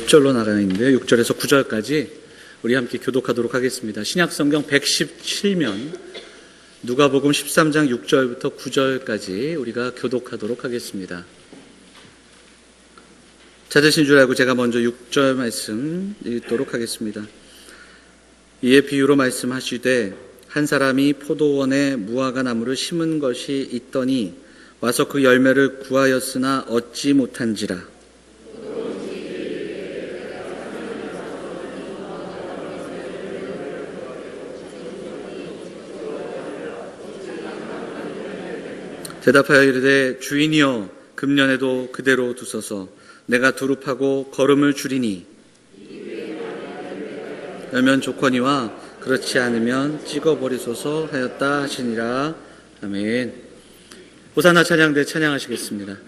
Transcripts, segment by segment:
10절로 나가 있는데요. 6절에서 9절까지 우리 함께 교독하도록 하겠습니다. 신약성경 117면 누가복음 13장 6절부터 9절까지 우리가 교독하도록 하겠습니다. 찾으신 줄 알고 제가 먼저 6절 말씀 읽도록 하겠습니다. 이에 비유로 말씀하시되 한 사람이 포도원에 무화과 나무를 심은 것이 있더니 와서 그 열매를 구하였으나 얻지 못한지라. 대답하여 이르되 주인이여 금년에도 그대로 두소서. 내가 두릅하고 거름을 줄이니 열면 좋거니와 그렇지 않으면 찍어버리소서 하였다 하시니라. 아멘. 호산나 찬양대 찬양하시겠습니다.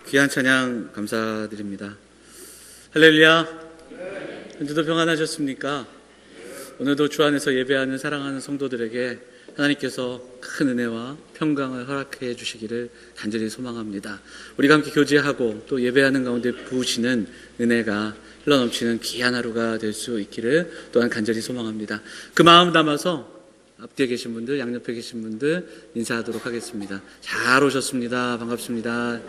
귀한 찬양 감사드립니다. 할렐루야. 한 주도 평안하셨습니까? 오늘도 주 안에서 예배하는 사랑하는 성도들에게 하나님께서 큰 은혜와 평강을 허락해 주시기를 간절히 소망합니다. 우리가 함께 교제하고 또 예배하는 가운데 부으시는 은혜가 흘러넘치는 귀한 하루가 될 수 있기를 또한 간절히 소망합니다. 그 마음 담아서 앞뒤에 계신 분들, 양옆에 계신 분들 인사하도록 하겠습니다. 잘 오셨습니다. 반갑습니다.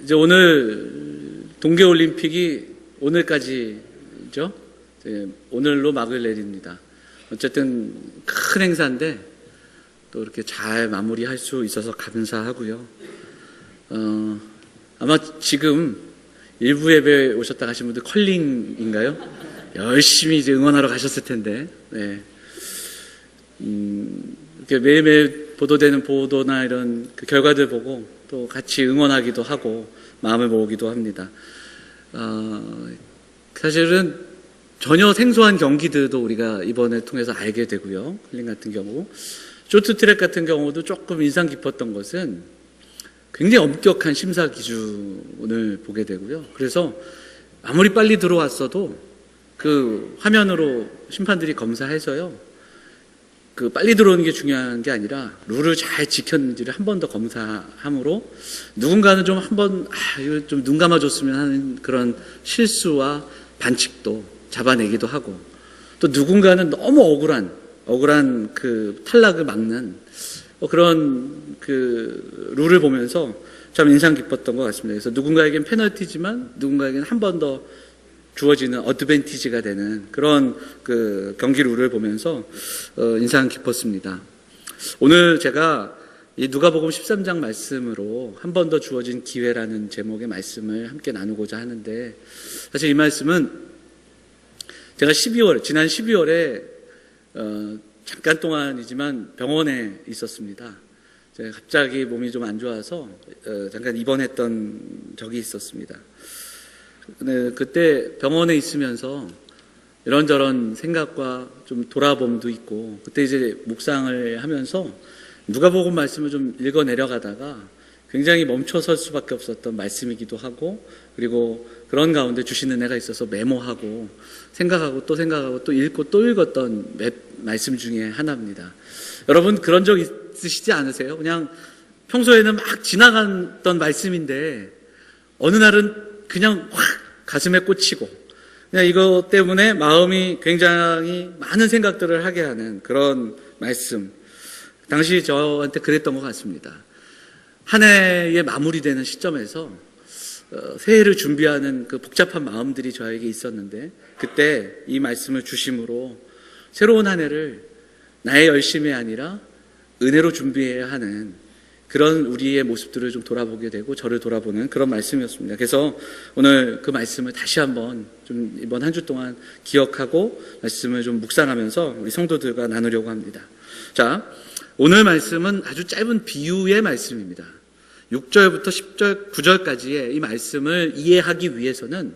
이제 오늘 동계올림픽이 오늘까지죠. 오늘로 막을 내립니다. 어쨌든 큰 행사인데 또 이렇게 잘 마무리할 수 있어서 감사하고요. 아마 지금 일부 예배 오셨다 가신 분들 컬링인가요? 열심히 이제 응원하러 가셨을 텐데, 네. 이렇게 매일매일 보도되는 보도나 이런 그 결과들 보고 또 같이 응원하기도 하고 마음을 모으기도 합니다. 사실은 전혀 생소한 경기들도 우리가 이번에 통해서 알게 되고요. 컬링 같은 경우, 쇼트트랙 같은 경우도 조금 인상 깊었던 것은 굉장히 엄격한 심사 기준을 보게 되고요. 그래서 아무리 빨리 들어왔어도 그 화면으로 심판들이 검사해서요. 그 빨리 들어오는 게 중요한 게 아니라 룰을 잘 지켰는지를 한 번 더 검사함으로 누군가는 좀 한 번 이거 좀 눈 감아줬으면 하는 그런 실수와 반칙도 잡아내기도 하고 또 누군가는 너무 억울한 그 탈락을 막는 그런 그 룰을 보면서 참 인상 깊었던 것 같습니다. 그래서 누군가에겐 페널티지만 누군가에겐 한 번 더 주어지는 어드밴티지가 되는 그런 그 경기 룰을 보면서 인상 깊었습니다. 오늘 제가 이 누가복음 13장 말씀으로 한 번 더 주어진 기회라는 제목의 말씀을 함께 나누고자 하는데, 사실 이 말씀은 제가 지난 12월에 잠깐 동안이지만 병원에 있었습니다. 제가 갑자기 몸이 좀 안 좋아서 잠깐 입원했던 적이 있었습니다. 네, 그때 병원에 있으면서 이런저런 생각과 좀 돌아봄도 있고, 그때 이제 묵상을 하면서 누가복음 말씀을 좀 읽어 내려가다가 굉장히 멈춰설 수밖에 없었던 말씀이기도 하고, 그리고 그런 가운데 주신 은혜가 있어서 메모하고 생각하고 또 읽고 또 읽었던 말씀 중에 하나입니다. 여러분 그런 적 있으시지 않으세요? 그냥 평소에는 막 지나갔던 말씀인데 어느 날은 그냥 확 가슴에 꽂히고 그냥 이것 때문에 마음이 굉장히 많은 생각들을 하게 하는 그런 말씀. 당시 저한테 그랬던 것 같습니다. 한 해의 마무리되는 시점에서 새해를 준비하는 그 복잡한 마음들이 저에게 있었는데, 그때 이 말씀을 주심으로 새로운 한 해를 나의 열심이 아니라 은혜로 준비해야 하는 그런 우리의 모습들을 좀 돌아보게 되고 저를 돌아보는 그런 말씀이었습니다. 그래서 오늘 그 말씀을 다시 한번 좀 이번 한 주 동안 기억하고 말씀을 좀 묵상하면서 우리 성도들과 나누려고 합니다. 자, 오늘 말씀은 아주 짧은 비유의 말씀입니다. 6절부터 10절, 9절까지의 이 말씀을 이해하기 위해서는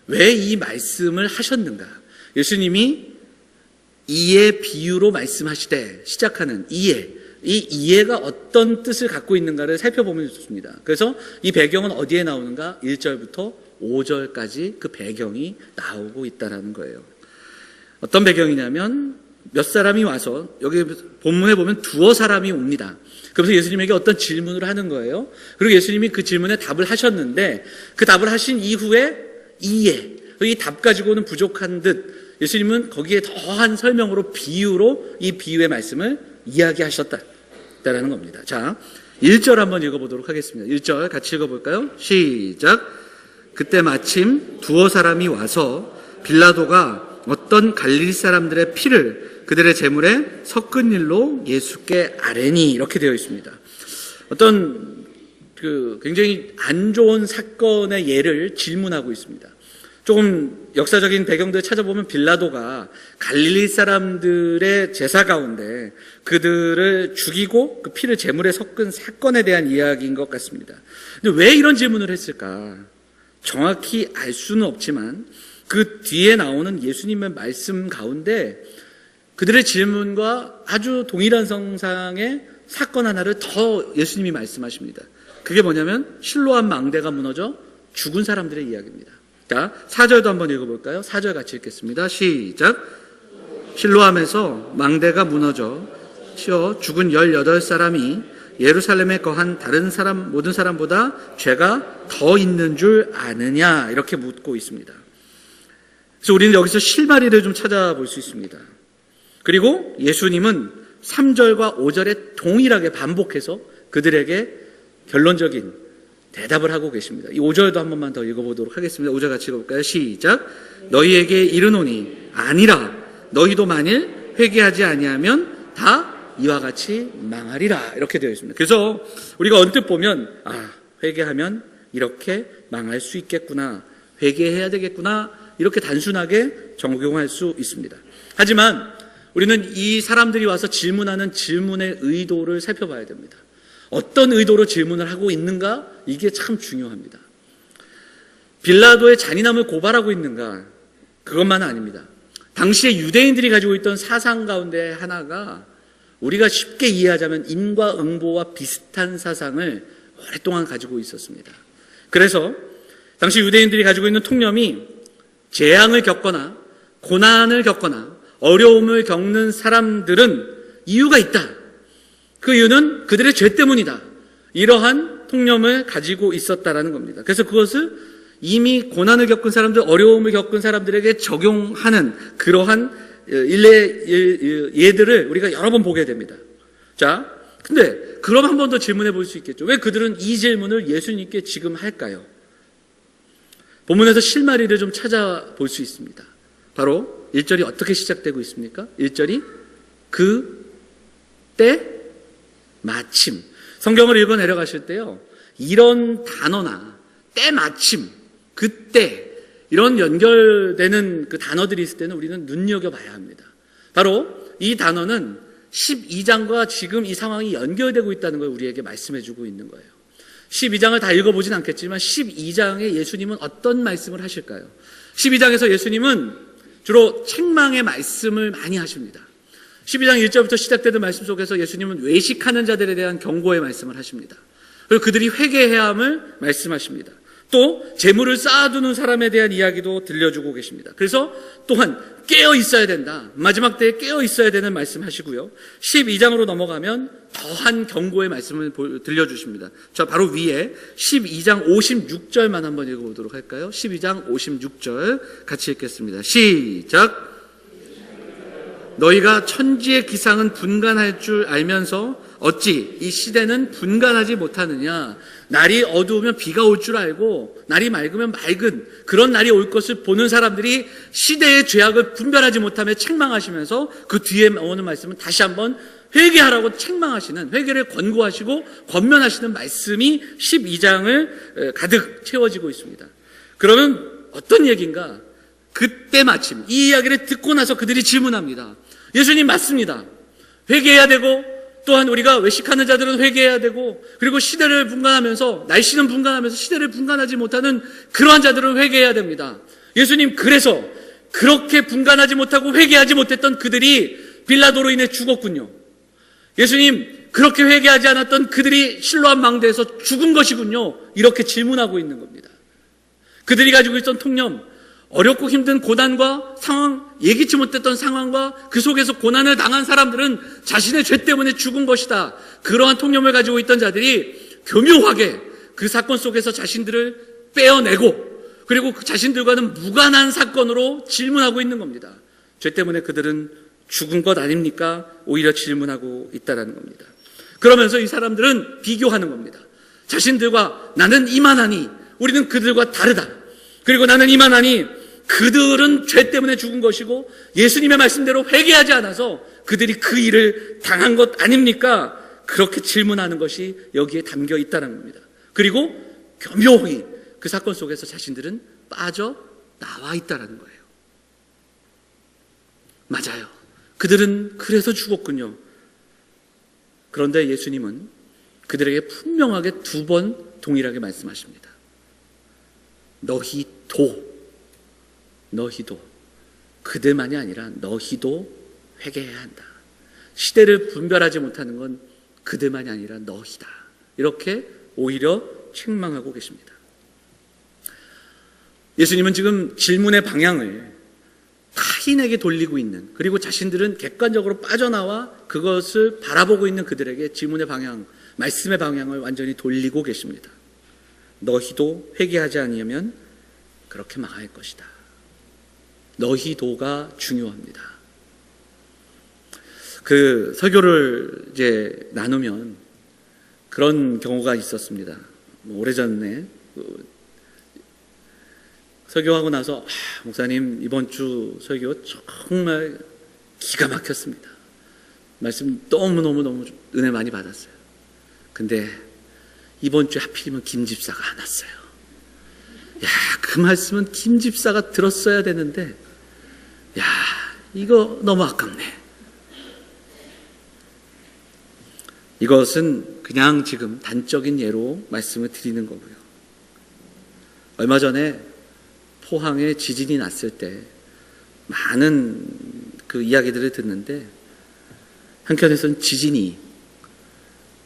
왜 이 말씀을 하셨는가? 예수님이 이해 비유로 말씀하시되 시작하는 이해, 이 이해가 어떤 뜻을 갖고 있는가를 살펴보면 좋습니다. 그래서 이 배경은 어디에 나오는가? 1절부터 5절까지 그 배경이 나오고 있다는 거예요. 어떤 배경이냐면 몇 사람이 와서, 여기 본문에 보면 두어 사람이 옵니다. 그래서 예수님에게 어떤 질문을 하는 거예요. 그리고 예수님이 그 질문에 답을 하셨는데 그 답을 하신 이후에 이해, 이 답 가지고는 부족한 듯 예수님은 거기에 더한 설명으로 비유로 이 비유의 말씀을 이야기하셨다라는 겁니다. 자, 1절 한번 읽어보도록 하겠습니다. 1절 같이 읽어볼까요? 시작. 그때 마침 두어 사람이 와서 빌라도가 어떤 갈릴리 사람들의 피를 그들의 제물에 섞은 일로 예수께 아뢰니, 이렇게 되어 있습니다. 어떤 그 굉장히 안 좋은 사건의 예를 질문하고 있습니다. 조금 역사적인 배경들을 찾아보면 빌라도가 갈릴리 사람들의 제사 가운데 그들을 죽이고 그 피를 제물에 섞은 사건에 대한 이야기인 것 같습니다. 근데 왜 이런 질문을 했을까? 정확히 알 수는 없지만 그 뒤에 나오는 예수님의 말씀 가운데 그들의 질문과 아주 동일한 성상의 사건 하나를 더 예수님이 말씀하십니다. 그게 뭐냐면 실로암 망대가 무너져 죽은 사람들의 이야기입니다. 자, 4절도 한번 읽어볼까요? 4절 같이 읽겠습니다. 시작. 실로암에서 망대가 무너져 치어 죽은 18사람이 예루살렘에 거한 다른 사람, 모든 사람보다 죄가 더 있는 줄 아느냐? 이렇게 묻고 있습니다. 그래서 우리는 여기서 실마리를 좀 찾아볼 수 있습니다. 그리고 예수님은 3절과 5절에 동일하게 반복해서 그들에게 결론적인 대답을 하고 계십니다. 이 5절도 한 번만 더 읽어보도록 하겠습니다. 5절 같이 읽어볼까요? 시작. 너희에게 이르노니 아니라 너희도 만일 회개하지 아니하면 다 이와 같이 망하리라. 이렇게 되어 있습니다. 그래서 우리가 언뜻 보면 회개하면 이렇게 망할 수 있겠구나, 회개해야 되겠구나, 이렇게 단순하게 적용할 수 있습니다. 하지만 우리는 이 사람들이 와서 질문하는 질문의 의도를 살펴봐야 됩니다. 어떤 의도로 질문을 하고 있는가? 이게 참 중요합니다. 빌라도의 잔인함을 고발하고 있는가? 그것만은 아닙니다. 당시에 유대인들이 가지고 있던 사상 가운데 하나가 우리가 쉽게 이해하자면 인과응보와 비슷한 사상을 오랫동안 가지고 있었습니다. 그래서 당시 유대인들이 가지고 있는 통념이 재앙을 겪거나 고난을 겪거나 어려움을 겪는 사람들은 이유가 있다. 그 이유는 그들의 죄 때문이다. 이러한 통념을 가지고 있었다라는 겁니다. 그래서 그것을 이미 고난을 겪은 사람들, 어려움을 겪은 사람들에게 적용하는 그러한 예들을 우리가 여러 번 보게 됩니다. 자, 근데 그럼 한 번 더 질문해 볼 수 있겠죠. 왜 그들은 이 질문을 예수님께 지금 할까요? 본문에서 실마리를 좀 찾아볼 수 있습니다. 바로 1절이 어떻게 시작되고 있습니까? 1절이 그 때 마침. 성경을 읽어 내려가실 때요, 이런 단어나 때 마침, 그때 이런 연결되는 그 단어들이 있을 때는 우리는 눈여겨봐야 합니다. 바로 이 단어는 12장과 지금 이 상황이 연결되고 있다는 걸 우리에게 말씀해주고 있는 거예요. 12장을 다 읽어보진 않겠지만 12장에 예수님은 어떤 말씀을 하실까요? 12장에서 예수님은 주로 책망의 말씀을 많이 하십니다. 12장 1절부터 시작되는 말씀 속에서 예수님은 외식하는 자들에 대한 경고의 말씀을 하십니다. 그리고 그들이 회개해야 함을 말씀하십니다. 또 재물을 쌓아두는 사람에 대한 이야기도 들려주고 계십니다. 그래서 또한 깨어 있어야 된다. 마지막 때에 깨어 있어야 되는 말씀하시고요. 12장으로 넘어가면 더한 경고의 말씀을 들려주십니다. 자, 바로 위에 12장 56절만 한번 읽어보도록 할까요? 12장 56절 같이 읽겠습니다. 시작. 너희가 천지의 기상은 분간할 줄 알면서 어찌 이 시대는 분간하지 못하느냐. 날이 어두우면 비가 올 줄 알고 날이 맑으면 맑은 그런 날이 올 것을 보는 사람들이 시대의 죄악을 분별하지 못하며 책망하시면서 그 뒤에 오는 말씀은 다시 한번 회개하라고 책망하시는, 회개를 권고하시고 권면하시는 말씀이 12장을 가득 채워지고 있습니다. 그러면 어떤 얘기인가? 그때 마침 이 이야기를 듣고 나서 그들이 질문합니다. 예수님 맞습니다. 회개해야 되고 또한 우리가 외식하는 자들은 회개해야 되고, 그리고 시대를 분간하면서, 날씨는 분간하면서 시대를 분간하지 못하는 그러한 자들은 회개해야 됩니다. 예수님, 그래서 그렇게 분간하지 못하고 회개하지 못했던 그들이 빌라도로 인해 죽었군요. 예수님, 그렇게 회개하지 않았던 그들이 실로암 망대에서 죽은 것이군요. 이렇게 질문하고 있는 겁니다. 그들이 가지고 있던 통념, 어렵고 힘든 고난과 상황, 예기치 못했던 상황과 그 속에서 고난을 당한 사람들은 자신의 죄 때문에 죽은 것이다. 그러한 통념을 가지고 있던 자들이 교묘하게 그 사건 속에서 자신들을 빼어내고, 그리고 그 자신들과는 무관한 사건으로 질문하고 있는 겁니다. 죄 때문에 그들은 죽은 것 아닙니까? 오히려 질문하고 있다는 겁니다. 그러면서 이 사람들은 비교하는 겁니다. 자신들과 나는 이만하니 우리는 그들과 다르다. 그리고 나는 이만하니 그들은 죄 때문에 죽은 것이고 예수님의 말씀대로 회개하지 않아서 그들이 그 일을 당한 것 아닙니까? 그렇게 질문하는 것이 여기에 담겨 있다는 겁니다. 그리고 교묘히 그 사건 속에서 자신들은 빠져나와 있다는 거예요. 맞아요. 그들은 그래서 죽었군요. 그런데 예수님은 그들에게 분명하게 2번 동일하게 말씀하십니다. 너희도 너희도, 그들만이 아니라 너희도 회개해야 한다. 시대를 분별하지 못하는 건 그들만이 아니라 너희다. 이렇게 오히려 책망하고 계십니다. 예수님은 지금 질문의 방향을 타인에게 돌리고 있는, 그리고 자신들은 객관적으로 빠져나와 그것을 바라보고 있는 그들에게 질문의 방향, 말씀의 방향을 완전히 돌리고 계십니다. 너희도 회개하지 아니하면 그렇게 망할 것이다. 너희도가 중요합니다. 그 설교를 이제 나누면 그런 경우가 있었습니다. 오래전에 설교하고 나서 목사님 이번 주 설교 정말 기가 막혔습니다. 말씀 너무너무 은혜 많이 받았어요. 근데 이번 주에 하필이면 김 집사가 안 왔어요. 야, 그 말씀은 김 집사가 들었어야 되는데, 야, 이거 너무 아깝네. 이것은 그냥 지금 단적인 예로 말씀을 드리는 거고요. 얼마 전에 포항에 지진이 났을 때 많은 그 이야기들을 듣는데, 한편에서는 지진이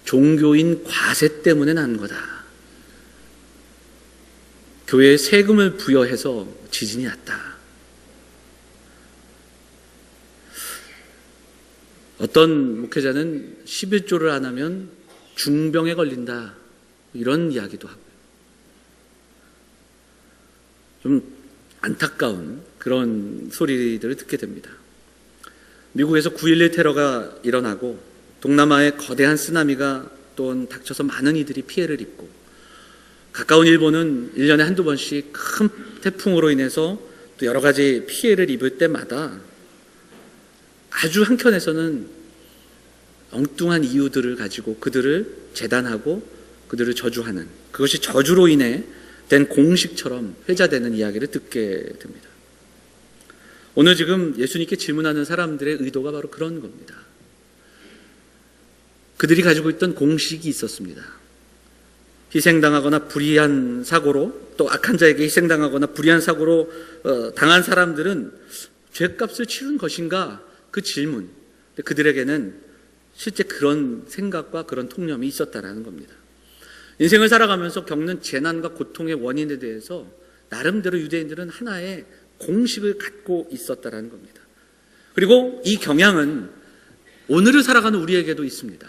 종교인 과세 때문에 난 거다. 교회에 세금을 부여해서 지진이 났다. 어떤 목회자는 11조를 안 하면 중병에 걸린다. 이런 이야기도 하고요. 좀 안타까운 그런 소리들을 듣게 됩니다. 미국에서 9.11 테러가 일어나고 동남아에 거대한 쓰나미가 또 닥쳐서 많은 이들이 피해를 입고, 가까운 일본은 1년에 한두 번씩 큰 태풍으로 인해서 또 여러 가지 피해를 입을 때마다 아주 한켠에서는 엉뚱한 이유들을 가지고 그들을 재단하고 그들을 저주하는, 그것이 저주로 인해 된 공식처럼 회자되는 이야기를 듣게 됩니다. 오늘 지금 예수님께 질문하는 사람들의 의도가 바로 그런 겁니다. 그들이 가지고 있던 공식이 있었습니다. 희생당하거나 불의한 사고로, 또 악한 자에게 희생당하거나 불의한 사고로 당한 사람들은 죗값을 치른 것인가? 그 질문. 그들에게는 실제 그런 생각과 그런 통념이 있었다라는 겁니다. 인생을 살아가면서 겪는 재난과 고통의 원인에 대해서 나름대로 유대인들은 하나의 공식을 갖고 있었다라는 겁니다. 그리고 이 경향은 오늘을 살아가는 우리에게도 있습니다.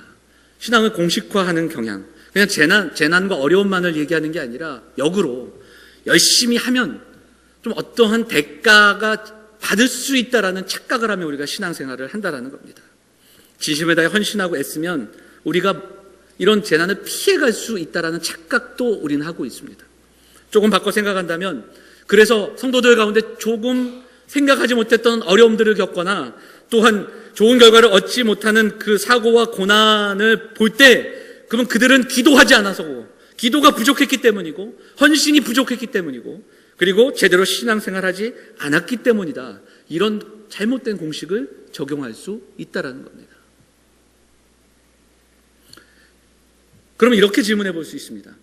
신앙을 공식화하는 경향. 그냥 재난과 어려움만을 얘기하는 게 아니라 역으로 열심히 하면 좀 어떠한 대가가 받을 수 있다라는 착각을 하며 우리가 신앙생활을 한다라는 겁니다. 진심을 다해 헌신하고 애쓰면 우리가 이런 재난을 피해갈 수 있다라는 착각도 우리는 하고 있습니다. 조금 바꿔 생각한다면, 그래서 성도들 가운데 조금 생각하지 못했던 어려움들을 겪거나 또한 좋은 결과를 얻지 못하는 그 사고와 고난을 볼 때, 그러면 그들은 기도하지 않아서고, 기도가 부족했기 때문이고, 헌신이 부족했기 때문이고, 그리고 제대로 신앙생활하지 않았기 때문이다. 이런 잘못된 공식을 적용할 수 있다는 겁니다. 그럼 이렇게 질문해 볼 수 있습니다.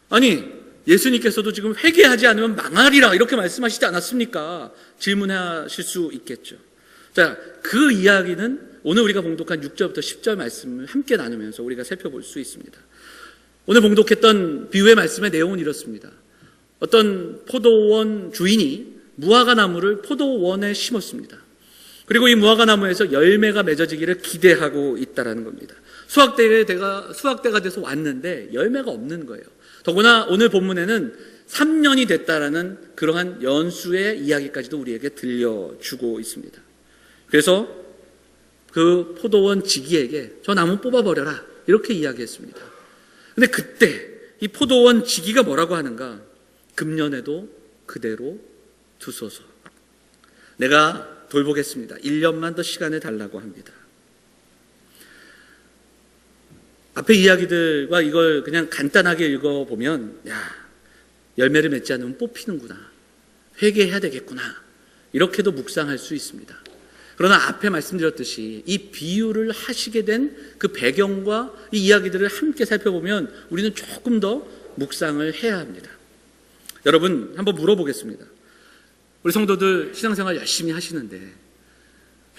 아니, 예수님께서도 지금 회개하지 않으면 망하리라 이렇게 말씀하시지 않았습니까? 질문하실 수 있겠죠. 자, 그 이야기는 오늘 우리가 봉독한 6절부터 10절 말씀을 함께 나누면서 우리가 살펴볼 수 있습니다. 오늘 봉독했던 비유의 말씀의 내용은 이렇습니다. 어떤 포도원 주인이 무화과 나무를 포도원에 심었습니다. 그리고 이 무화과 나무에서 열매가 맺어지기를 기대하고 있다라는 겁니다. 수확대가 돼서 왔는데 열매가 없는 거예요. 더구나 오늘 본문에는 3년이 됐다라는 그러한 연수의 이야기까지도 우리에게 들려주고 있습니다. 그래서 그 포도원 지기에게 저 나무 뽑아버려라 이렇게 이야기했습니다. 근데 그때 이 포도원 지기가 뭐라고 하는가? 금년에도 그대로 두소서. 내가 돌보겠습니다. 1년만 더 시간을 달라고 합니다. 앞에 이야기들과 이걸 그냥 간단하게 읽어보면, 야, 열매를 맺지 않으면 뽑히는구나, 회개해야 되겠구나, 이렇게도 묵상할 수 있습니다. 그러나 앞에 말씀드렸듯이 이 비유를 하시게 된 그 배경과 이 이야기들을 함께 살펴보면 우리는 조금 더 묵상을 해야 합니다. 여러분, 한번 물어보겠습니다. 우리 성도들 신앙생활 열심히 하시는데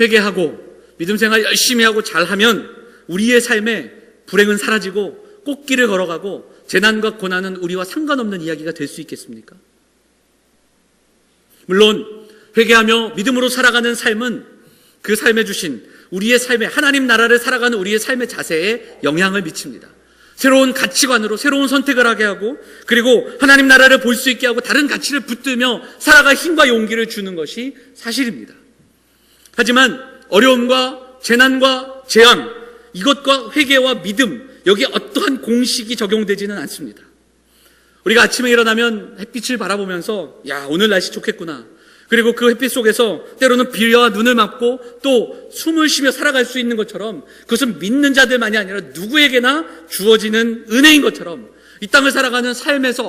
회개하고 믿음생활 열심히 하고 잘하면 우리의 삶에 불행은 사라지고 꽃길을 걸어가고 재난과 고난은 우리와 상관없는 이야기가 될 수 있겠습니까? 물론 회개하며 믿음으로 살아가는 삶은 그 삶에 주신 우리의 삶에 하나님 나라를 살아가는 우리의 삶의 자세에 영향을 미칩니다. 새로운 가치관으로 새로운 선택을 하게 하고 그리고 하나님 나라를 볼 수 있게 하고 다른 가치를 붙들며 살아갈 힘과 용기를 주는 것이 사실입니다. 하지만 어려움과 재난과 재앙 이것과 회개와 믿음 여기에 어떠한 공식이 적용되지는 않습니다. 우리가 아침에 일어나면 햇빛을 바라보면서 야 오늘 날씨 좋겠구나 그리고 그 햇빛 속에서 때로는 비와 눈을 맞고 또 숨을 쉬며 살아갈 수 있는 것처럼 그것은 믿는 자들만이 아니라 누구에게나 주어지는 은혜인 것처럼 이 땅을 살아가는 삶에서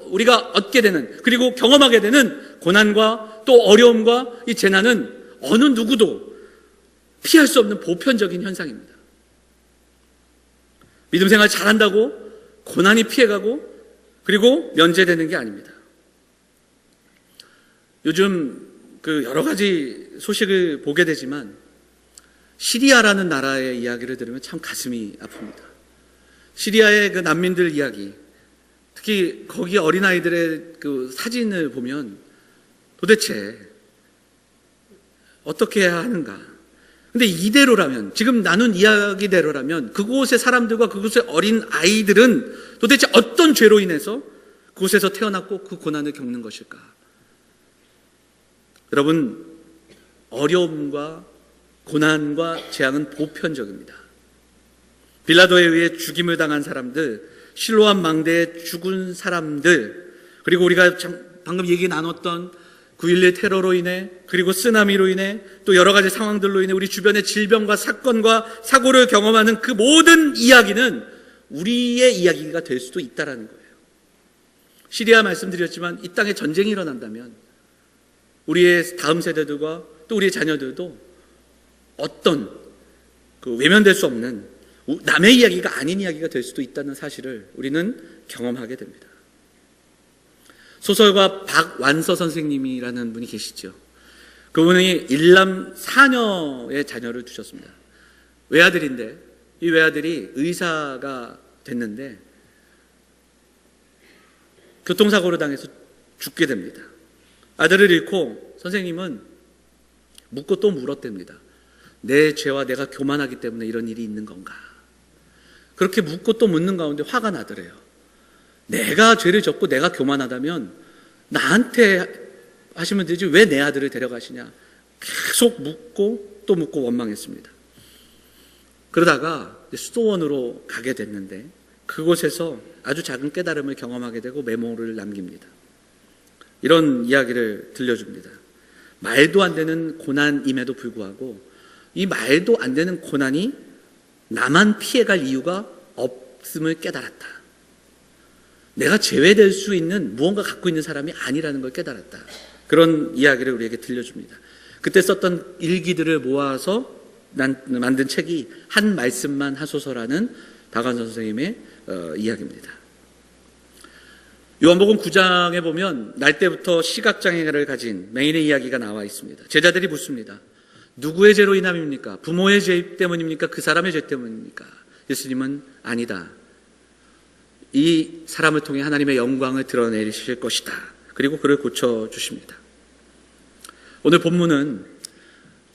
우리가 얻게 되는 그리고 경험하게 되는 고난과 또 어려움과 이 재난은 어느 누구도 피할 수 없는 보편적인 현상입니다. 믿음 생활 잘한다고 고난이 피해가고 그리고 면제되는 게 아닙니다. 요즘 여러 가지 소식을 보게 되지만 시리아라는 나라의 이야기를 들으면 참 가슴이 아픕니다. 시리아의 그 난민들 이야기, 특히 거기 어린아이들의 그 사진을 보면 도대체 어떻게 해야 하는가. 근데 이대로라면, 지금 나눈 이야기대로라면 그곳의 사람들과 그곳의 어린 아이들은 도대체 어떤 죄로 인해서 그곳에서 태어났고 그 고난을 겪는 것일까? 여러분, 어려움과 고난과 재앙은 보편적입니다. 빌라도에 의해 죽임을 당한 사람들, 실로암 망대에 죽은 사람들, 그리고 우리가 방금 얘기 나눴던 9.11 테러로 인해 그리고 쓰나미로 인해 또 여러 가지 상황들로 인해 우리 주변의 질병과 사건과 사고를 경험하는 그 모든 이야기는 우리의 이야기가 될 수도 있다는 거예요. 시리아 말씀드렸지만 이 땅에 전쟁이 일어난다면 우리의 다음 세대들과 또 우리의 자녀들도 어떤 외면될 수 없는 남의 이야기가 아닌 이야기가 될 수도 있다는 사실을 우리는 경험하게 됩니다. 소설가 박완서 선생님이라는 분이 계시죠. 그분이 일남 4녀의 자녀를 두셨습니다. 외아들인데 이 외아들이 의사가 됐는데 교통사고로 당해서 죽게 됩니다. 아들을 잃고 선생님은 묻고 또 물었답니다. 내 죄와 내가 교만하기 때문에 이런 일이 있는 건가? 그렇게 묻고 또 묻는 가운데 화가 나더래요. 내가 죄를 졌고 내가 교만하다면 나한테 하시면 되지 왜 내 아들을 데려가시냐. 계속 묻고 또 묻고 원망했습니다. 그러다가 수도원으로 가게 됐는데 그곳에서 아주 작은 깨달음을 경험하게 되고 메모를 남깁니다. 이런 이야기를 들려줍니다. 말도 안 되는 고난임에도 불구하고 이 말도 안 되는 고난이 나만 피해갈 이유가 없음을 깨달았다. 내가 제외될 수 있는 무언가 갖고 있는 사람이 아니라는 걸 깨달았다. 그런 이야기를 우리에게 들려줍니다. 그때 썼던 일기들을 모아서 만든 책이 한 말씀만 하소서라는 박완서 선생님의 이야기입니다. 요한복음 9장에 보면 날 때부터 시각장애를 가진 맹인의 이야기가 나와 있습니다. 제자들이 묻습니다. 누구의 죄로 인함입니까? 부모의 죄 때문입니까? 그 사람의 죄 때문입니까? 예수님은 아니다. 이 사람을 통해 하나님의 영광을 드러내실 것이다. 그리고 그를 고쳐주십니다. 오늘 본문은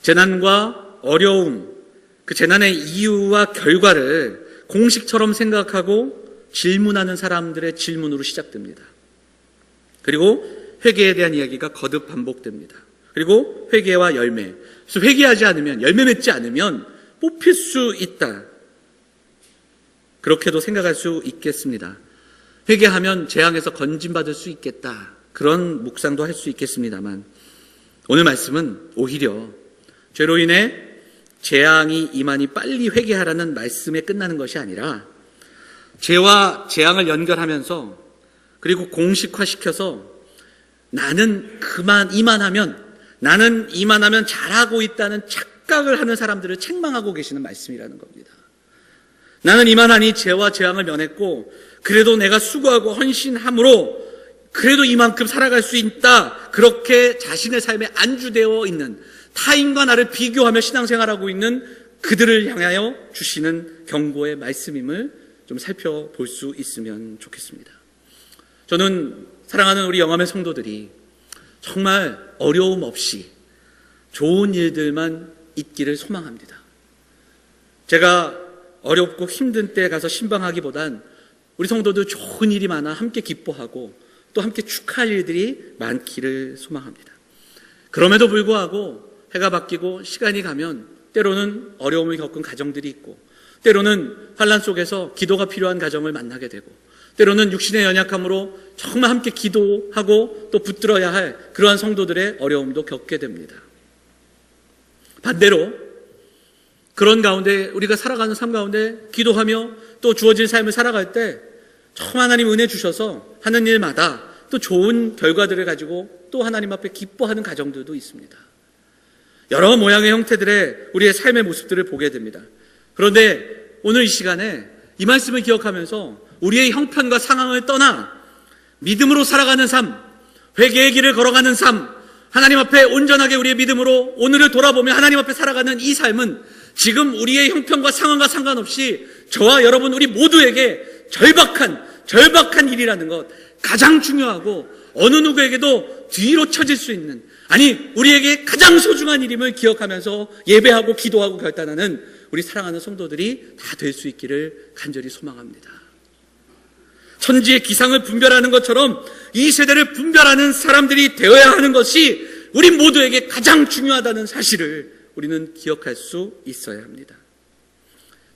재난과 어려움, 그 재난의 이유와 결과를 공식처럼 생각하고 질문하는 사람들의 질문으로 시작됩니다. 그리고 회개에 대한 이야기가 거듭 반복됩니다. 그리고 회개와 열매. 그래서 회개하지 않으면, 열매 맺지 않으면 뽑힐 수 있다. 그렇게도 생각할 수 있겠습니다. 회개하면 재앙에서 건진받을 수 있겠다. 그런 묵상도 할 수 있겠습니다만 오늘 말씀은 오히려 죄로 인해 재앙이 임하니 빨리 회개하라는 말씀에 끝나는 것이 아니라 죄와 재앙을 연결하면서 그리고 공식화시켜서 나는 이만하면 잘하고 있다는 착각을 하는 사람들을 책망하고 계시는 말씀이라는 겁니다. 나는 이만하니 죄와 재앙을 면했고 그래도 내가 수고하고 헌신함으로 그래도 이만큼 살아갈 수 있다, 그렇게 자신의 삶에 안주되어 있는, 타인과 나를 비교하며 신앙생활하고 있는 그들을 향하여 주시는 경고의 말씀임을 좀 살펴볼 수 있으면 좋겠습니다. 저는 사랑하는 우리 영암의 성도들이 정말 어려움 없이 좋은 일들만 있기를 소망합니다. 제가 어렵고 힘든 때 가서 신방하기보단 우리 성도들 좋은 일이 많아 함께 기뻐하고 또 함께 축하할 일들이 많기를 소망합니다. 그럼에도 불구하고 해가 바뀌고 시간이 가면 때로는 어려움을 겪은 가정들이 있고, 때로는 환난 속에서 기도가 필요한 가정을 만나게 되고, 때로는 육신의 연약함으로 정말 함께 기도하고 또 붙들어야 할 그러한 성도들의 어려움도 겪게 됩니다. 반대로 그런 가운데 우리가 살아가는 삶 가운데 기도하며 또 주어진 삶을 살아갈 때 정말 하나님 은혜 주셔서 하는 일마다 또 좋은 결과들을 가지고 또 하나님 앞에 기뻐하는 가정들도 있습니다. 여러 모양의 형태들의 우리의 삶의 모습들을 보게 됩니다. 그런데 오늘 이 시간에 이 말씀을 기억하면서 우리의 형편과 상황을 떠나 믿음으로 살아가는 삶, 회개의 길을 걸어가는 삶, 하나님 앞에 온전하게 우리의 믿음으로 오늘을 돌아보며 하나님 앞에 살아가는 이 삶은 지금 우리의 형편과 상황과 상관없이 저와 여러분 우리 모두에게 절박한 일이라는 것, 가장 중요하고 어느 누구에게도 뒤로 처질 수 있는, 아니 우리에게 가장 소중한 일임을 기억하면서 예배하고 기도하고 결단하는 우리 사랑하는 성도들이 다 될 수 있기를 간절히 소망합니다. 천지의 기상을 분별하는 것처럼 이 세대를 분별하는 사람들이 되어야 하는 것이 우리 모두에게 가장 중요하다는 사실을 우리는 기억할 수 있어야 합니다.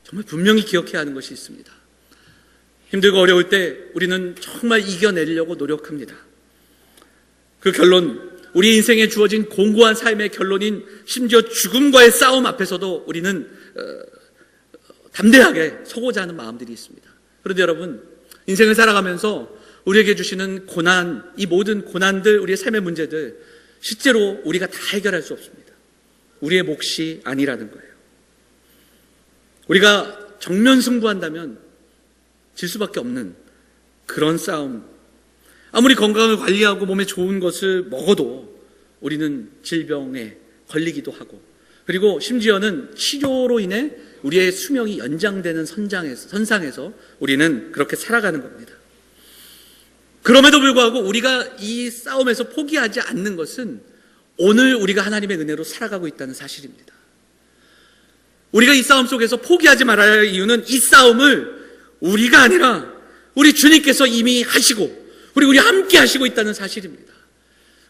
정말 분명히 기억해야 하는 것이 있습니다. 힘들고 어려울 때 우리는 정말 이겨내려고 노력합니다. 그 결론, 우리 인생에 주어진 공고한 삶의 결론인 심지어 죽음과의 싸움 앞에서도 우리는 담대하게 서고자 하는 마음들이 있습니다. 그런데 여러분, 인생을 살아가면서 우리에게 주시는 고난, 이 모든 고난들, 우리의 삶의 문제들 실제로 우리가 다 해결할 수 없습니다. 우리의 몫이 아니라는 거예요. 우리가 정면 승부한다면 질 수밖에 없는 그런 싸움, 아무리 건강을 관리하고 몸에 좋은 것을 먹어도 우리는 질병에 걸리기도 하고, 그리고 심지어는 치료로 인해 우리의 수명이 연장되는 선상에서 우리는 그렇게 살아가는 겁니다. 그럼에도 불구하고 우리가 이 싸움에서 포기하지 않는 것은 오늘 우리가 하나님의 은혜로 살아가고 있다는 사실입니다. 우리가 이 싸움 속에서 포기하지 말아야 할 이유는 이 싸움을 우리가 아니라 우리 주님께서 이미 하시고 그리고 우리 함께 하시고 있다는 사실입니다.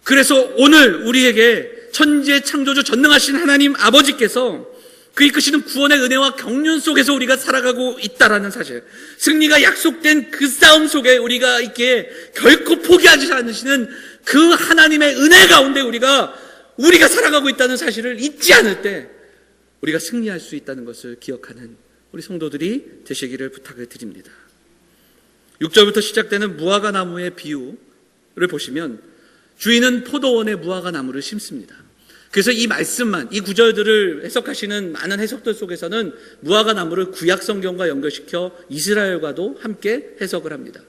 그래서 오늘 우리에게 천지의 창조주 전능하신 하나님 아버지께서 그 이끄시는 구원의 은혜와 경륜 속에서 우리가 살아가고 있다라는 사실, 승리가 약속된 그 싸움 속에 우리가 있기에 결코 포기하지 않으시는 그 하나님의 은혜 가운데 우리가 살아가고 있다는 사실을 잊지 않을 때 우리가 승리할 수 있다는 것을 기억하는 우리 성도들이 되시기를 부탁을 드립니다. 6절부터 시작되는 무화과 나무의 비유를 보시면 주인은 포도원에 무화과 나무를 심습니다. 그래서 이 말씀만, 이 구절들을 해석하시는 많은 해석들 속에서는 무화과 나무를 구약 성경과 연결시켜 이스라엘과도 함께 해석을 합니다.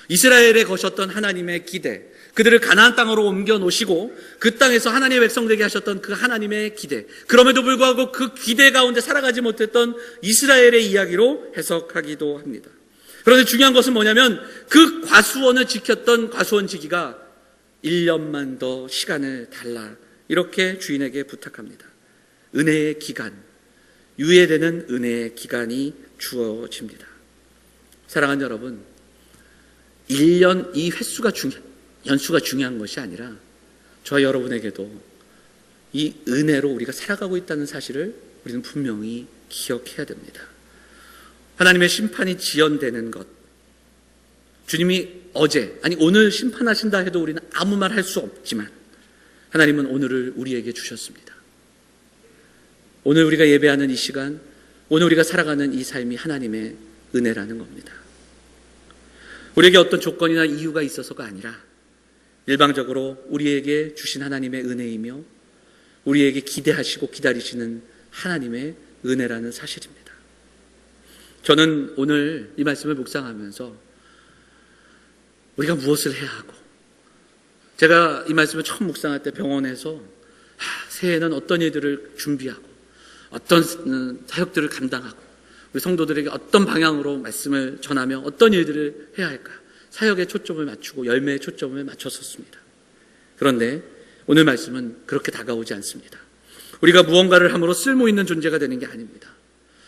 이스라엘에 거셨던 하나님의 기대, 그들을 가나안 땅으로 옮겨 놓으시고 그 땅에서 하나님의 백성 되게 하셨던 그 하나님의 기대, 그럼에도 불구하고 그 기대 가운데 살아가지 못했던 이스라엘의 이야기로 해석하기도 합니다. 그런데 중요한 것은 뭐냐면 그 과수원을 지켰던 과수원지기가 1년만 더 시간을 달라, 이렇게 주인에게 부탁합니다. 은혜의 기간, 유예되는 은혜의 기간이 주어집니다. 사랑하는 여러분, 1년 이 연수가 중요한 것이 아니라 저와 여러분에게도 이 은혜로 우리가 살아가고 있다는 사실을 우리는 분명히 기억해야 됩니다. 하나님의 심판이 지연되는 것, 주님이 오늘 심판하신다 해도 우리는 아무 말 할 수 없지만 하나님은 오늘을 우리에게 주셨습니다. 오늘 우리가 예배하는 이 시간, 오늘 우리가 살아가는 이 삶이 하나님의 은혜라는 겁니다. 우리에게 어떤 조건이나 이유가 있어서가 아니라 일방적으로 우리에게 주신 하나님의 은혜이며 우리에게 기대하시고 기다리시는 하나님의 은혜라는 사실입니다. 저는 오늘 이 말씀을 묵상하면서 우리가 무엇을 해야 하고 제가 이 말씀을 처음 묵상할 때 병원에서 새해에는 어떤 일들을 준비하고 어떤 사역들을 감당하고 우리 성도들에게 어떤 방향으로 말씀을 전하며 어떤 일들을 해야 할까, 사역에 초점을 맞추고 열매에 초점을 맞췄었습니다. 그런데 오늘 말씀은 그렇게 다가오지 않습니다. 우리가 무언가를 함으로 쓸모있는 존재가 되는 게 아닙니다.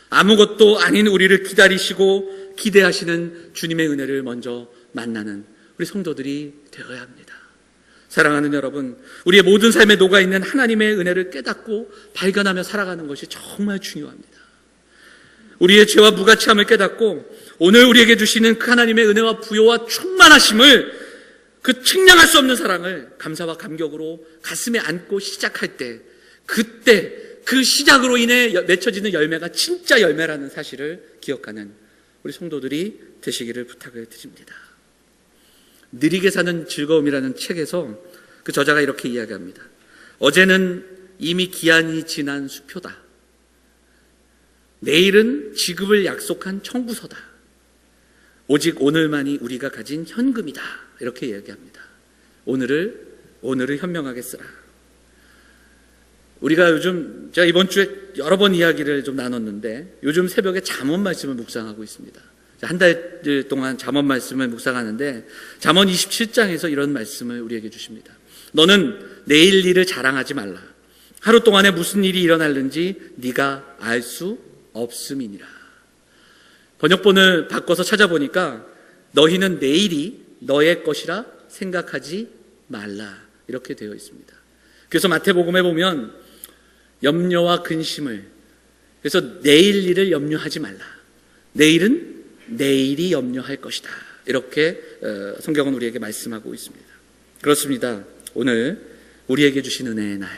아무것도 아닌 우리를 기다리시고 기대하시는 주님의 은혜를 먼저 만나는 우리 성도들이 되어야 합니다. 사랑하는 여러분, 우리의 모든 삶에 녹아있는 하나님의 은혜를 깨닫고 발견하며 살아가는 것이 정말 중요합니다. 우리의 죄와 무가치함을 깨닫고 오늘 우리에게 주시는 그 하나님의 은혜와 부요와 충만하심을, 그 측량할 수 없는 사랑을 감사와 감격으로 가슴에 안고 시작할 때, 그때 그 시작으로 인해 맺혀지는 열매가 진짜 열매라는 사실을 기억하는 우리 성도들이 되시기를 부탁을 드립니다. 느리게 사는 즐거움이라는 책에서 그 저자가 이렇게 이야기합니다. 어제는 이미 기한이 지난 수표다. 내일은 지급을 약속한 청구서다. 오직 오늘만이 우리가 가진 현금이다. 이렇게 이야기합니다. 오늘을 현명하게 쓰라. 우리가 요즘, 제가 이번 주에 여러 번 이야기를 좀 나눴는데 요즘 새벽에 잠언 말씀을 묵상하고 있습니다. 한 달 동안 잠언 말씀을 묵상하는데 잠언 27장에서 이런 말씀을 우리에게 주십니다. 너는 내일 일을 자랑하지 말라. 하루 동안에 무슨 일이 일어날는지 네가 알 수 없음이니라. 번역본을 바꿔서 찾아보니까 너희는 내일이 너의 것이라 생각하지 말라, 이렇게 되어 있습니다. 그래서 마태복음에 보면 염려와 근심을, 그래서 내일 일을 염려하지 말라. 내일은 내일이 염려할 것이다. 이렇게 성경은 우리에게 말씀하고 있습니다. 그렇습니다. 오늘 우리에게 주신 은혜의 날,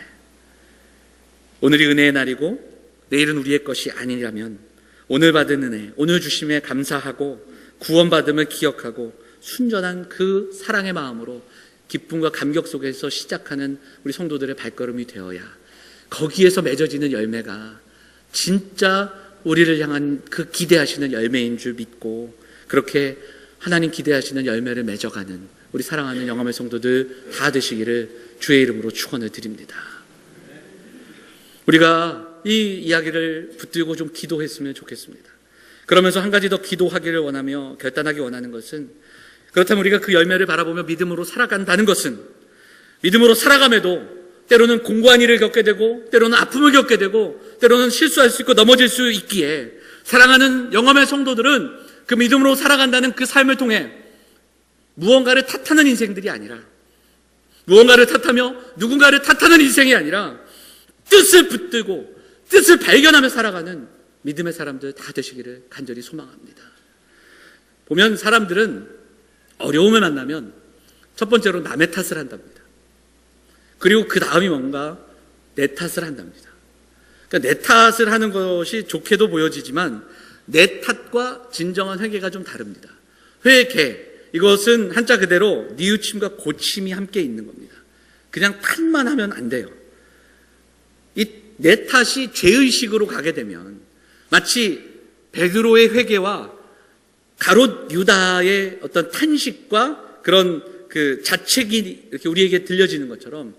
오늘이 은혜의 날이고 내일은 우리의 것이 아니라면 오늘 받은 은혜, 오늘 주심에 감사하고 구원받음을 기억하고 순전한 그 사랑의 마음으로 기쁨과 감격 속에서 시작하는 우리 성도들의 발걸음이 되어야 거기에서 맺어지는 열매가 진짜 우리를 향한 그 기대하시는 열매인 줄 믿고 그렇게 하나님 기대하시는 열매를 맺어가는 우리 사랑하는 영암의 성도들 다 되시기를 주의 이름으로 축원을 드립니다. 우리가 이 이야기를 붙들고 좀 기도했으면 좋겠습니다. 그러면서 한 가지 더 기도하기를 원하며 결단하기 원하는 것은, 그렇다면 우리가 그 열매를 바라보며 믿음으로 살아간다는 것은, 믿음으로 살아감에도 때로는 공고한 일을 겪게 되고 때로는 아픔을 겪게 되고 때로는 실수할 수 있고 넘어질 수 있기에, 사랑하는 영암의 성도들은 그 믿음으로 살아간다는 그 삶을 통해 무언가를 탓하는 인생들이 아니라, 무언가를 탓하며 누군가를 탓하는 인생이 아니라 뜻을 붙들고 뜻을 발견하며 살아가는 믿음의 사람들 다 되시기를 간절히 소망합니다. 보면 사람들은 어려움을 만나면 첫 번째로 남의 탓을 한답니다. 그리고 그 다음이 뭔가 내 탓을 한답니다. 그러니까 내 탓을 하는 것이 좋게도 보여지지만 내 탓과 진정한 회개가 좀 다릅니다. 회개, 이것은 한자 그대로 뉘우침과 고침이 함께 있는 겁니다. 그냥 탓만 하면 안 돼요. 이 내 탓이 죄의식으로 가게 되면 마치 베드로의 회개와 가롯 유다의 어떤 탄식과 그런 그 자책이 이렇게 우리에게 들려지는 것처럼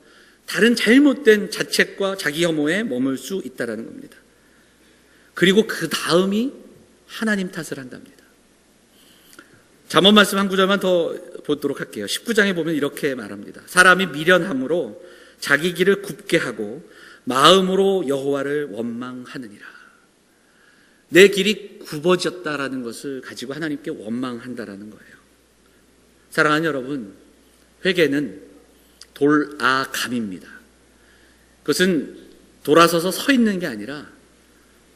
다른 잘못된 자책과 자기 혐오에 머물 수 있다는 겁니다. 그리고 그 다음이 하나님 탓을 한답니다. 잠언 말씀 한 구절만 더 보도록 할게요. 19장에 보면 이렇게 말합니다. 사람이 미련함으로 자기 길을 굽게 하고 마음으로 여호와를 원망하느니라. 내 길이 굽어졌다라는 것을 가지고 하나님께 원망한다라는 거예요. 사랑하는 여러분, 회개는 돌아감입니다. 그것은 돌아서서 서 있는 게 아니라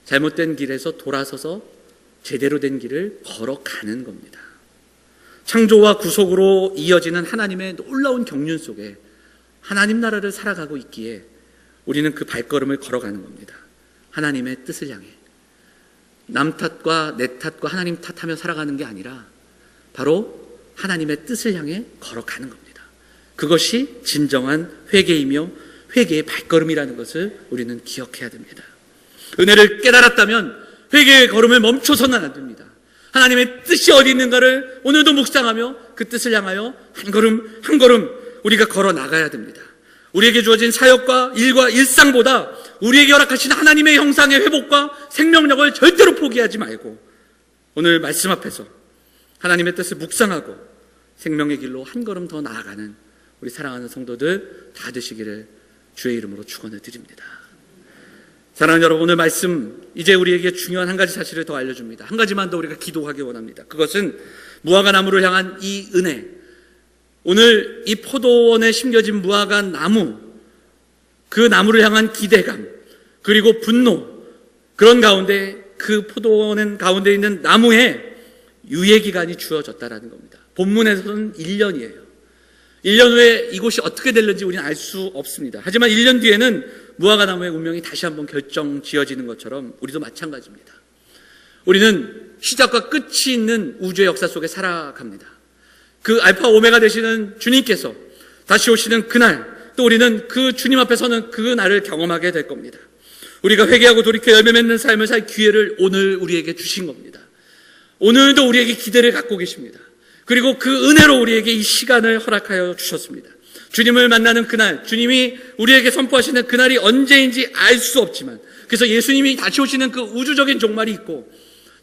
잘못된 길에서 돌아서서 제대로 된 길을 걸어가는 겁니다. 창조와 구속으로 이어지는 하나님의 놀라운 경륜 속에 하나님 나라를 살아가고 있기에 우리는 그 발걸음을 걸어가는 겁니다. 하나님의 뜻을 향해. 남 탓과 내 탓과 하나님 탓하며 살아가는 게 아니라 바로 하나님의 뜻을 향해 걸어가는 겁니다. 그것이 진정한 회개이며 회개의 발걸음이라는 것을 우리는 기억해야 됩니다. 은혜를 깨달았다면 회개의 걸음을 멈춰서는 안 됩니다. 하나님의 뜻이 어디 있는가를 오늘도 묵상하며 그 뜻을 향하여 한 걸음 한 걸음 우리가 걸어 나가야 됩니다. 우리에게 주어진 사역과 일과 일상보다 우리에게 허락하신 하나님의 형상의 회복과 생명력을 절대로 포기하지 말고 오늘 말씀 앞에서 하나님의 뜻을 묵상하고 생명의 길로 한 걸음 더 나아가는 우리 사랑하는 성도들 다 되시기를 주의 이름으로 축원을 드립니다. 사랑하는 여러분, 오늘 말씀 이제 우리에게 중요한 한 가지 사실을 더 알려줍니다. 한 가지만 더 우리가 기도하기 원합니다. 그것은 무화과 나무를 향한 이 은혜, 오늘 이 포도원에 심겨진 무화과 나무, 그 나무를 향한 기대감, 그리고 분노, 그런 가운데 그 포도원 가운데 있는 나무에 유예기간이 주어졌다는 겁니다. 본문에서는 1년이에요. 1년 후에 이곳이 어떻게 될는지 우리는 알 수 없습니다. 하지만 1년 뒤에는 무화과 나무의 운명이 다시 한번 결정 지어지는 것처럼 우리도 마찬가지입니다. 우리는 시작과 끝이 있는 우주의 역사 속에 살아갑니다. 그 알파 오메가 되시는 주님께서 다시 오시는 그날, 또 우리는 그 주님 앞에 서는 그 날을 경험하게 될 겁니다. 우리가 회개하고 돌이켜 열매 맺는 삶을 살 기회를 오늘 우리에게 주신 겁니다. 오늘도 우리에게 기대를 갖고 계십니다. 그리고 그 은혜로 우리에게 이 시간을 허락하여 주셨습니다. 주님을 만나는 그날, 주님이 우리에게 선포하시는 그날이 언제인지 알 수 없지만, 그래서 예수님이 다시 오시는 그 우주적인 종말이 있고,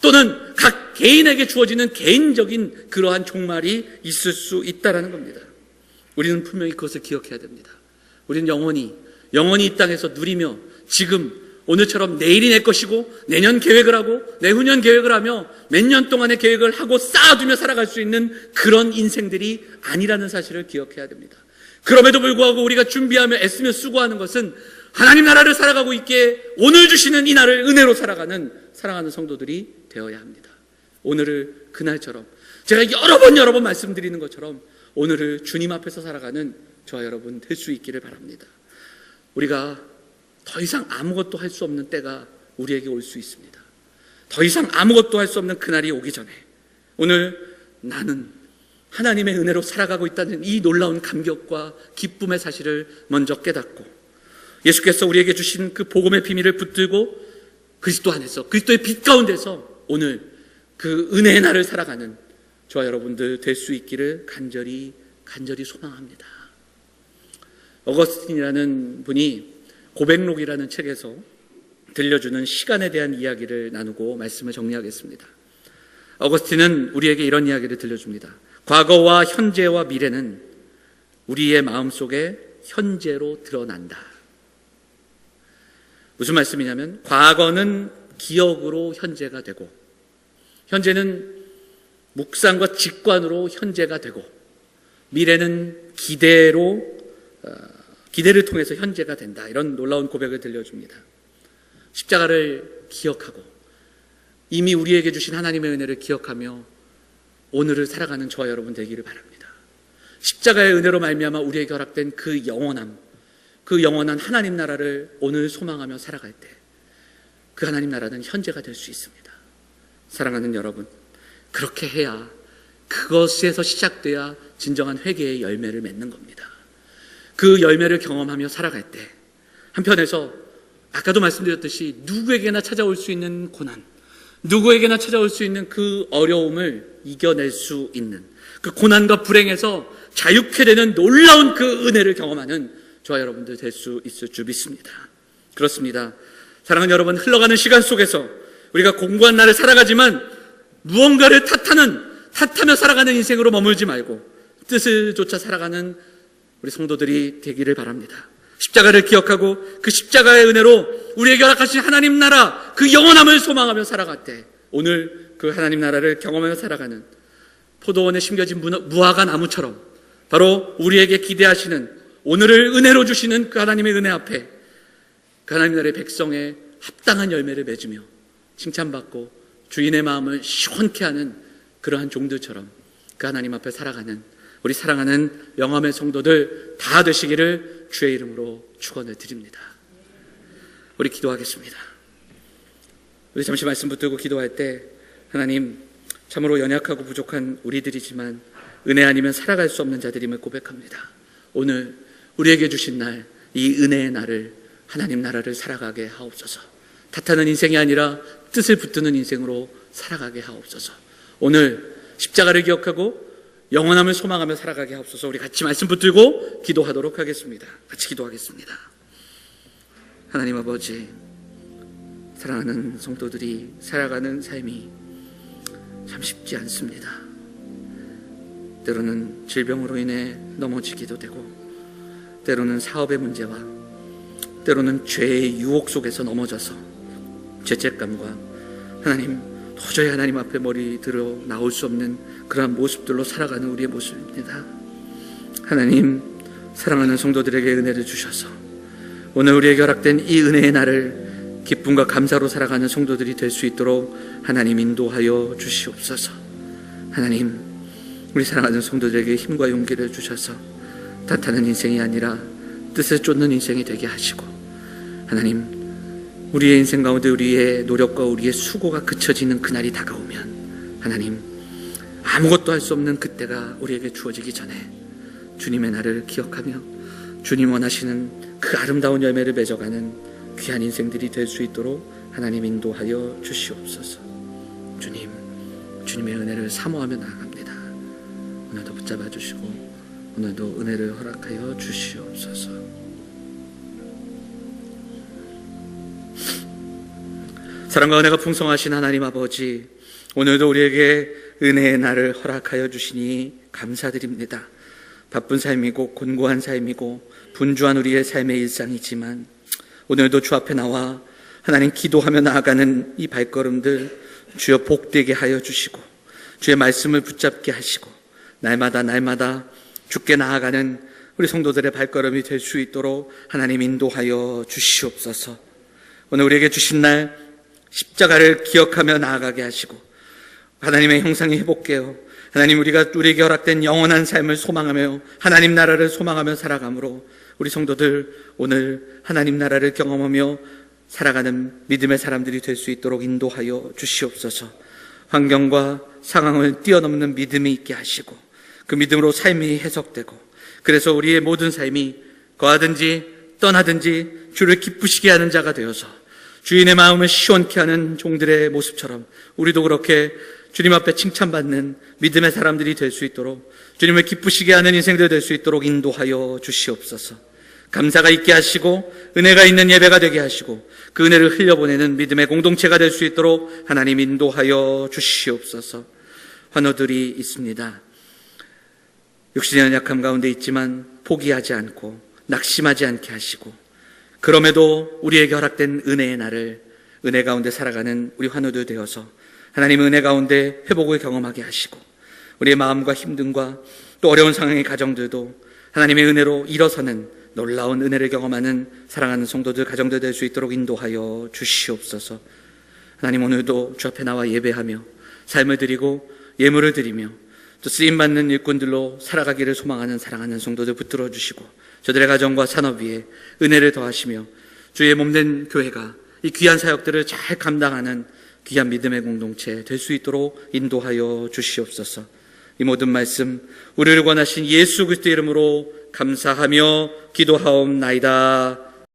또는 각 개인에게 주어지는 개인적인 그러한 종말이 있을 수 있다는 겁니다. 우리는 분명히 그것을 기억해야 됩니다. 우리는 영원히 이 땅에서 누리며 지금 오늘처럼 내일이 내 것이고 내년 계획을 하고 내후년 계획을 하며 몇 년 동안의 계획을 하고 쌓아두며 살아갈 수 있는 그런 인생들이 아니라는 사실을 기억해야 됩니다. 그럼에도 불구하고 우리가 준비하며 애쓰며 수고하는 것은 하나님 나라를 살아가고 있기에 오늘 주시는 이 날을 은혜로 살아가는 사랑하는 성도들이 되어야 합니다. 오늘을 그날처럼 제가 여러 번 말씀드리는 것처럼 오늘을 주님 앞에서 살아가는 저와 여러분 될 수 있기를 바랍니다. 우리가 더 이상 아무것도 할 수 없는 때가 우리에게 올 수 있습니다. 더 이상 아무것도 할 수 없는 그날이 오기 전에 오늘 나는 하나님의 은혜로 살아가고 있다는 이 놀라운 감격과 기쁨의 사실을 먼저 깨닫고 예수께서 우리에게 주신 그 복음의 비밀을 붙들고 그리스도 안에서 그리스도의 빛 가운데서 오늘 그 은혜의 날을 살아가는 저와 여러분들 될 수 있기를 간절히 소망합니다. 어거스틴이라는 분이 고백록이라는 책에서 들려주는 시간에 대한 이야기를 나누고 말씀을 정리하겠습니다. 어거스틴은 우리에게 이런 이야기를 들려줍니다. 과거와 현재와 미래는 우리의 마음속에 현재로 드러난다. 무슨 말씀이냐면 과거는 기억으로 현재가 되고 현재는 묵상과 직관으로 현재가 되고 미래는 기대를 통해서 현재가 된다. 이런 놀라운 고백을 들려줍니다. 십자가를 기억하고 이미 우리에게 주신 하나님의 은혜를 기억하며 오늘을 살아가는 저와 여러분 되기를 바랍니다. 십자가의 은혜로 말미암아 우리에게 허락된 그 영원한 하나님 나라를 오늘 소망하며 살아갈 때 그 하나님 나라는 현재가 될 수 있습니다. 사랑하는 여러분, 그렇게 해야 그것에서 시작돼야 진정한 회개의 열매를 맺는 겁니다. 그 열매를 경험하며 살아갈 때 한편에서 아까도 말씀드렸듯이 누구에게나 찾아올 수 있는 고난, 누구에게나 찾아올 수 있는 그 어려움을 이겨낼 수 있는 그 고난과 불행에서 자유케 되는 놀라운 그 은혜를 경험하는 저와 여러분들 될 수 있을 줄 믿습니다. 그렇습니다. 사랑하는 여러분, 흘러가는 시간 속에서 우리가 공고한 날을 살아가지만 무언가를 탓하며 살아가는 인생으로 머물지 말고 뜻을 쫓아 살아가는 우리 성도들이 되기를 바랍니다. 십자가를 기억하고 그 십자가의 은혜로 우리에게 허락하신 하나님 나라 그 영원함을 소망하며 살아갈 때 오늘 그 하나님 나라를 경험하며 살아가는 포도원에 심겨진 무화과 나무처럼 바로 우리에게 기대하시는 오늘을 은혜로 주시는 그 하나님의 은혜 앞에 그 하나님 나라의 백성의 합당한 열매를 맺으며 칭찬받고 주인의 마음을 시원케 하는 그러한 종들처럼 그 하나님 앞에 살아가는 우리 사랑하는 영암의 성도들 다 되시기를 주의 이름으로 축원을 드립니다. 우리 기도하겠습니다. 우리 잠시 말씀 붙들고 기도할 때 하나님, 참으로 연약하고 부족한 우리들이지만 은혜 아니면 살아갈 수 없는 자들임을 고백합니다. 오늘 우리에게 주신 날, 이 은혜의 날을 하나님 나라를 살아가게 하옵소서. 탓하는 인생이 아니라 뜻을 붙드는 인생으로 살아가게 하옵소서. 오늘 십자가를 기억하고 영원함을 소망하며 살아가게 하옵소서. 우리 같이 말씀 붙들고 기도하도록 하겠습니다. 같이 기도하겠습니다. 하나님 아버지, 사랑하는 성도들이 살아가는 삶이 참 쉽지 않습니다. 때로는 질병으로 인해 넘어지기도 되고, 때로는 사업의 문제와 때로는 죄의 유혹 속에서 넘어져서 죄책감과 하나님, 도저히 하나님 앞에 머리 들어 나올 수 없는 그러한 모습들로 살아가는 우리의 모습입니다. 하나님, 사랑하는 성도들에게 은혜를 주셔서 오늘 우리에게 허락된 이 은혜의 날을 기쁨과 감사로 살아가는 성도들이 될 수 있도록 하나님 인도하여 주시옵소서. 하나님, 우리 사랑하는 성도들에게 힘과 용기를 주셔서 탄탄한 인생이 아니라 뜻을 쫓는 인생이 되게 하시고, 하나님, 우리의 인생 가운데 우리의 노력과 우리의 수고가 그쳐지는 그날이 다가오면 하나님, 아무것도 할 수 없는 그때가 우리에게 주어지기 전에 주님의 날을 기억하며 주님 원하시는 그 아름다운 열매를 맺어가는 귀한 인생들이 될 수 있도록 하나님 인도하여 주시옵소서. 주님, 주님의 은혜를 사모하며 나아갑니다. 오늘도 붙잡아 주시고 오늘도 은혜를 허락하여 주시옵소서. 사랑과 은혜가 풍성하신 하나님 아버지, 오늘도 우리에게 은혜의 날을 허락하여 주시니 감사드립니다. 바쁜 삶이고 곤고한 삶이고 분주한 우리의 삶의 일상이지만 오늘도 주 앞에 나와 하나님 기도하며 나아가는 이 발걸음들 주여 복되게 하여 주시고 주의 말씀을 붙잡게 하시고 날마다 주께 나아가는 우리 성도들의 발걸음이 될 수 있도록 하나님 인도하여 주시옵소서. 오늘 우리에게 주신 날 십자가를 기억하며 나아가게 하시고 하나님의 형상이 회복되어 하나님, 우리가 우리에게 허락된 영원한 삶을 소망하며 하나님 나라를 소망하며 살아가므로 우리 성도들 오늘 하나님 나라를 경험하며 살아가는 믿음의 사람들이 될 수 있도록 인도하여 주시옵소서. 환경과 상황을 뛰어넘는 믿음이 있게 하시고 그 믿음으로 삶이 해석되고, 그래서 우리의 모든 삶이 거하든지 떠나든지 주를 기쁘시게 하는 자가 되어서 주인의 마음을 시원케 하는 종들의 모습처럼 우리도 그렇게 주님 앞에 칭찬받는 믿음의 사람들이 될 수 있도록, 주님을 기쁘시게 하는 인생들 될 수 있도록 인도하여 주시옵소서. 감사가 있게 하시고 은혜가 있는 예배가 되게 하시고 그 은혜를 흘려보내는 믿음의 공동체가 될 수 있도록 하나님 인도하여 주시옵소서. 환우들이 있습니다. 육신의 연약함 가운데 있지만 포기하지 않고 낙심하지 않게 하시고, 그럼에도 우리에게 허락된 은혜의 날을 은혜 가운데 살아가는 우리 환우들 되어서 하나님 은혜 가운데 회복을 경험하게 하시고, 우리의 마음과 힘듦과 또 어려운 상황의 가정들도 하나님의 은혜로 일어서는 놀라운 은혜를 경험하는 사랑하는 성도들, 가정들 될 수 있도록 인도하여 주시옵소서. 하나님, 오늘도 주 앞에 나와 예배하며 삶을 드리고 예물을 드리며 또 쓰임받는 일꾼들로 살아가기를 소망하는 사랑하는 성도들 붙들어 주시고 저들의 가정과 산업 위에 은혜를 더하시며 주의 몸된 교회가 이 귀한 사역들을 잘 감당하는 귀한 믿음의 공동체 될 수 있도록 인도하여 주시옵소서. 이 모든 말씀 우리를 권하신 예수 그리스도의 이름으로 감사하며 기도하옵나이다.